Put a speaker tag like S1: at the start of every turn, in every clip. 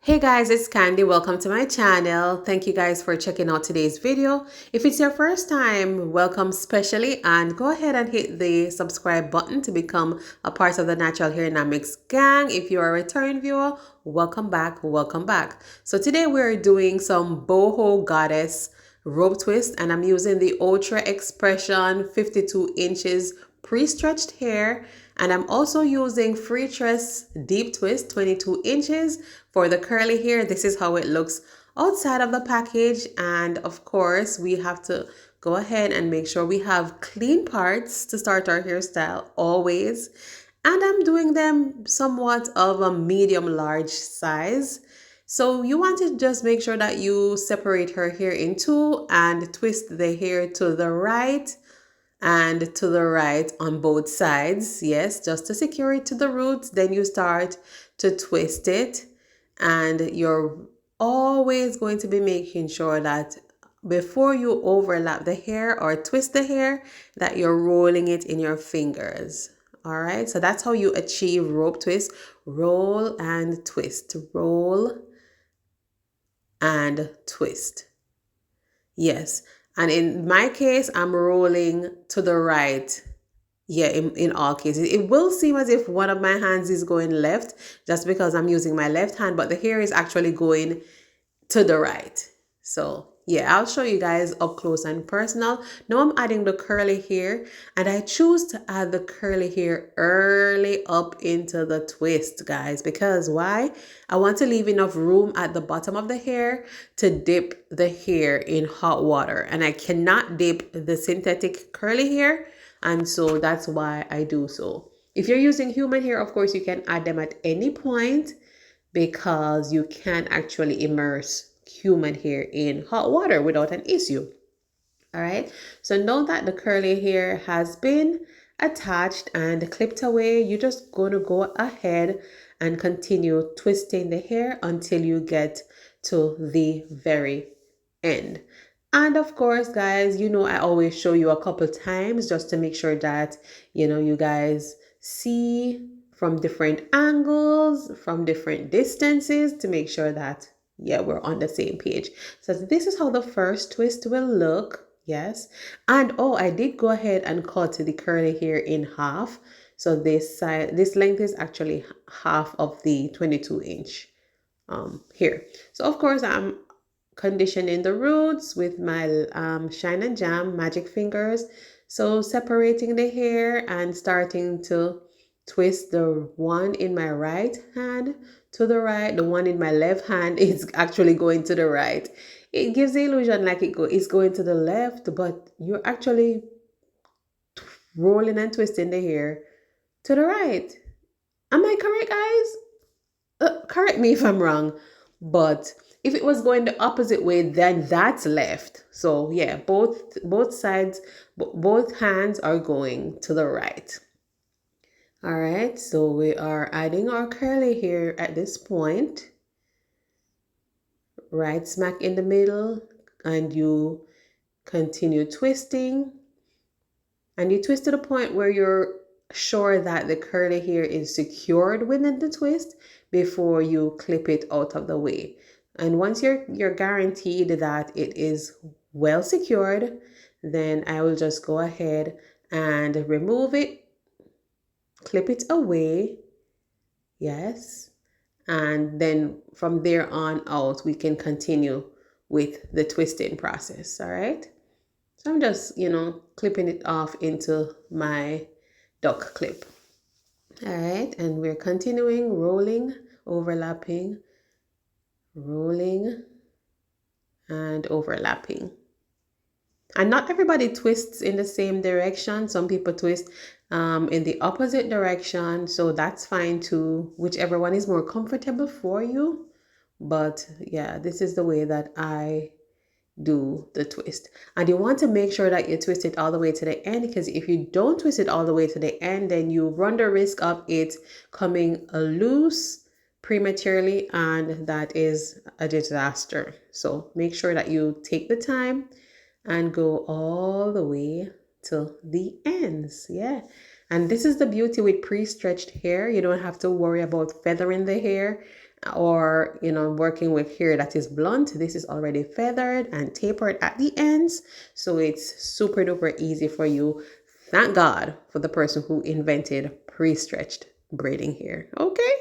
S1: Hey guys, it's Candy. Welcome to my channel. Thank you guys for checking out today's video. If it's your first time, welcome specially and go ahead and hit the subscribe button to become a part of the Natural Hair Dynamics gang. If you're a return viewer, welcome back, welcome back. So today we're doing some boho goddess rope twist and I'm using the Ultra Expression 52 inches pre-stretched hair, and I'm also using Free Tress Deep Twist 22 inches for the curly hair. This is how it looks outside of the package, and of course we have to go ahead and make sure we have clean parts to start our hairstyle always. And I'm doing them somewhat of a medium large size. So you want to just make sure that you separate her hair in two and twist the hair to the right and to the right on both sides. Yes, just to secure it to the roots. Then you start to twist it, and you're always going to be making sure that before you overlap the hair or twist the hair, that you're rolling it in your fingers. All right, so that's how you achieve rope twist. Roll and twist, roll and twist. Yes. And in my case, I'm rolling to the right. Yeah, in all cases. It will seem as if one of my hands is going left just because I'm using my left hand, but the hair is actually going to the right. So yeah, I'll show you guys up close and personal. Now I'm adding the curly hair, and I choose to add the curly hair early up into the twist, guys, because why? I want to leave enough room at the bottom of the hair to dip the hair in hot water, and I cannot dip the synthetic curly hair, and so that's why I do so. If you're using human hair, of course, you can add them at any point because you can actually immerse human hair in hot water without an issue. All right, so now that the curly hair has been attached and clipped away, you're just going to go ahead and continue twisting the hair until you get to the very end. And of course, guys, I always show you a couple times just to make sure that you guys see from different angles, from different distances, to make sure that yeah, we're on the same page. So this is how the first twist will look. Yes. And oh, I did go ahead and cut the curly hair in half. So this length is actually half of the 22-inch here. So of course I'm conditioning the roots with my Shine and Jam magic fingers. So separating the hair and starting to twist the one in my right hand to the right. The one in my left hand is actually going to the right. It gives the illusion like it's going to the left, but you're actually rolling and twisting the hair to the right. Am I correct, guys? Correct me if I'm wrong, but if it was going the opposite way, then that's left. So yeah, both sides, both hands are going to the right. All right, so we are adding our curly hair at this point, right smack in the middle, and you continue twisting, and you twist to the point where you're sure that the curly hair is secured within the twist before you clip it out of the way. And once you're guaranteed that it is well secured, then I will just go ahead and remove it, clip it away. Yes. And then from there on out, we can continue with the twisting process. All right. So I'm just, clipping it off into my duck clip. All right, and we're continuing rolling, overlapping, rolling, and overlapping. And not everybody twists in the same direction. Some people twist in the opposite direction. So that's fine too, whichever one is more comfortable for you. But yeah, this is the way that I do the twist. And you want to make sure that you twist it all the way to the end, because if you don't twist it all the way to the end, then you run the risk of it coming loose prematurely, and that is a disaster. So make sure that you take the time and go all the way to the ends. Yeah. And this is the beauty with pre-stretched hair. You don't have to worry about feathering the hair, or working with hair that is blunt, this is already feathered and tapered at the ends, so it's super duper easy for you. Thank God for the person who invented pre-stretched braiding hair. Okay.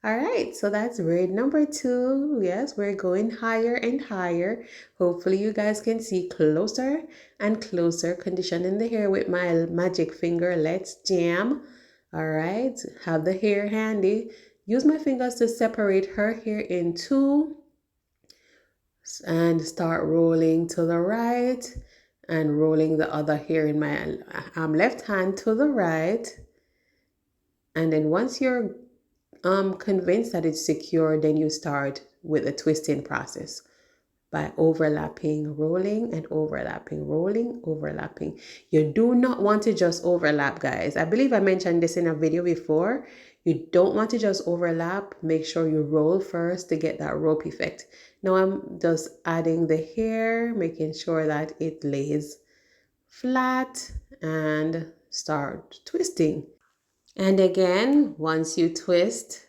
S1: All right, so that's braid number 2. Yes, we're going higher and higher. Hopefully you guys can see closer and closer. Conditioning the hair with my magic finger. Let's jam. All right, have the hair handy. Use my fingers to separate her hair in two and start rolling to the right and rolling the other hair in my left hand to the right. And then once you're convinced that it's secure, then you start with the twisting process by overlapping, rolling, and overlapping, rolling, overlapping. You do not want to just overlap, guys. I believe I mentioned this in a video before. You don't want to just overlap. Make sure you roll first to get that rope effect. Now I'm just adding the hair, making sure that it lays flat, and start twisting. And again, once you twist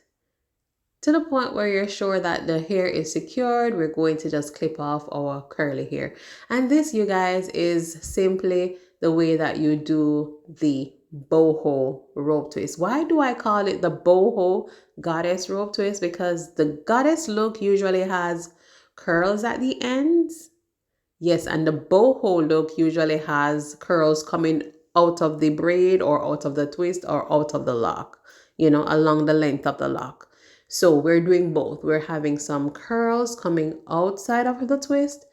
S1: to the point where you're sure that the hair is secured, we're going to just clip off our curly hair. And this, you guys, is simply the way that you do the boho rope twist. Why do I call it the boho goddess rope twist? Because the goddess look usually has curls at the ends. Yes, and the boho look usually has curls coming out of the braid or out of the twist or out of the lock, along the length of the lock. So we're doing both. We're having some curls coming outside of the twist,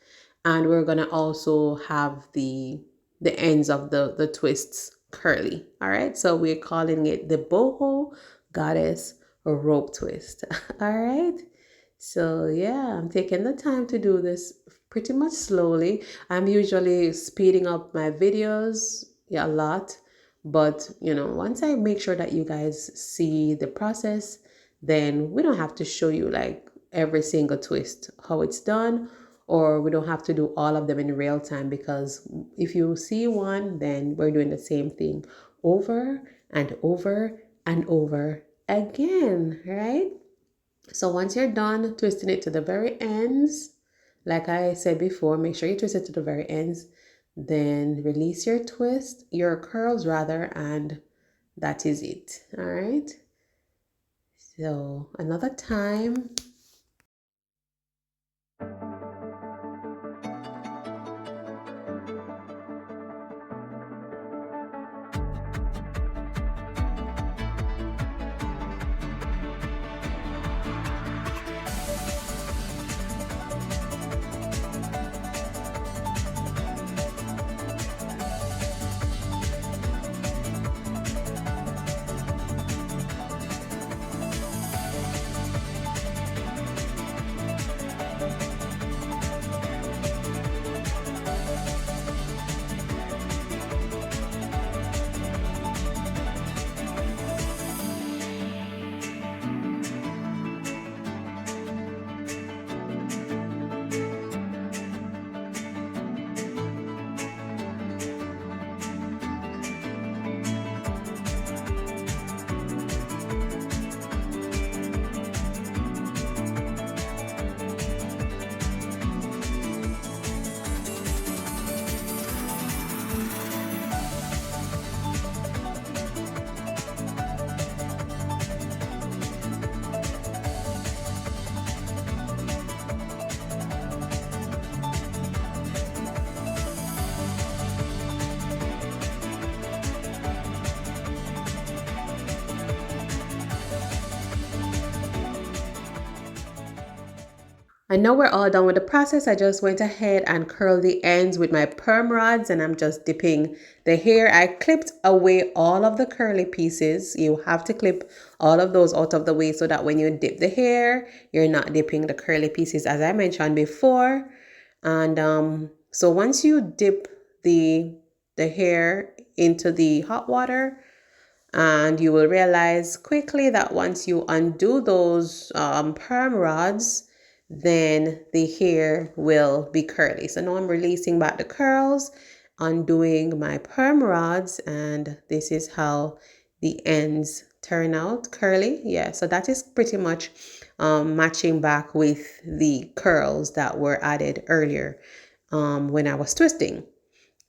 S1: and we're gonna also have the ends of the twists curly. All right, so we're calling it the boho goddess rope twist. All right. So yeah, I'm taking the time to do this pretty much slowly. I'm usually speeding up my videos, yeah, a lot. But once I make sure that you guys see the process, then we don't have to show you like every single twist, how it's done, or we don't have to do all of them in real time, because if you see one, then we're doing the same thing over and over and over again, right? So once you're done twisting it to the very ends, like I said before, make sure you twist it to the very ends. Then release your curls rather, and that is it. All right. So another time. I know we're all done with the process. I just went ahead and curled the ends with my perm rods, and I'm just dipping the hair. I clipped away all of the curly pieces. You have to clip all of those out of the way so that when you dip the hair, you're not dipping the curly pieces, as I mentioned before. And so once you dip the hair into the hot water, and you will realize quickly that once you undo those perm rods, then the hair will be curly. So now I'm releasing back the curls, undoing my perm rods, and this is how the ends turn out curly. Yeah, so that is pretty much matching back with the curls that were added earlier when I was twisting.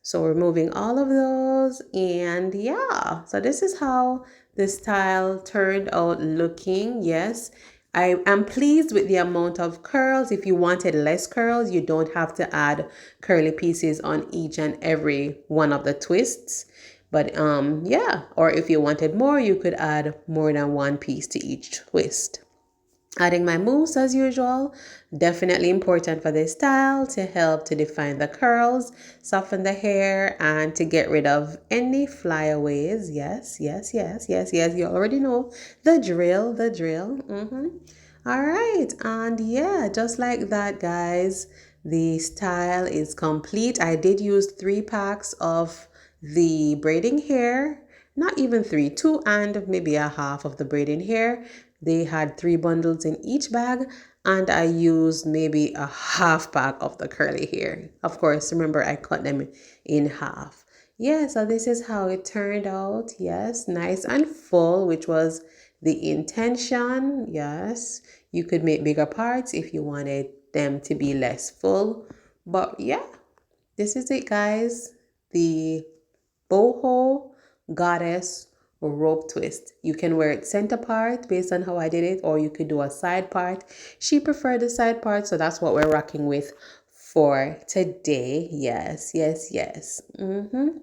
S1: So removing all of those, and yeah, so this is how the style turned out looking. Yes, I am pleased with the amount of curls. If you wanted less curls, you don't have to add curly pieces on each and every one of the twists. But yeah, or if you wanted more, you could add more than one piece to each twist. Adding my mousse as usual, definitely important for this style to help to define the curls, soften the hair, and to get rid of any flyaways. Yes, yes, yes, yes, yes. You already know the drill, the drill. All right, and yeah, just like that, guys, the style is complete. I did use 3 packs of the braiding hair, not even three, two and maybe a half of the braiding hair. They had 3 bundles in each bag, and I used maybe a half pack of the curly hair. Of course, remember I cut them in half. Yeah, so this is how it turned out. Yes, nice and full, which was the intention. Yes, you could make bigger parts if you wanted them to be less full. But yeah, this is it, guys. The boho goddess rope twist. You can wear it center part based on how I did it, or you could do a side part. She preferred the side part, so that's what we're rocking with for today. Yes, yes, yes. And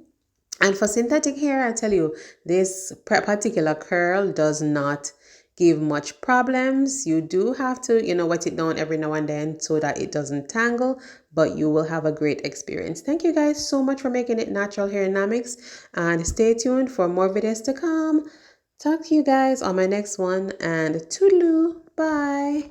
S1: for synthetic hair, I tell you, this particular curl does not give much problems. You do have to, wet it down every now and then so that it doesn't tangle, but you will have a great experience. Thank you guys so much for making it Natural Hair Dynamics, and stay tuned for more videos to come. Talk to you guys on my next one, and toodaloo, bye.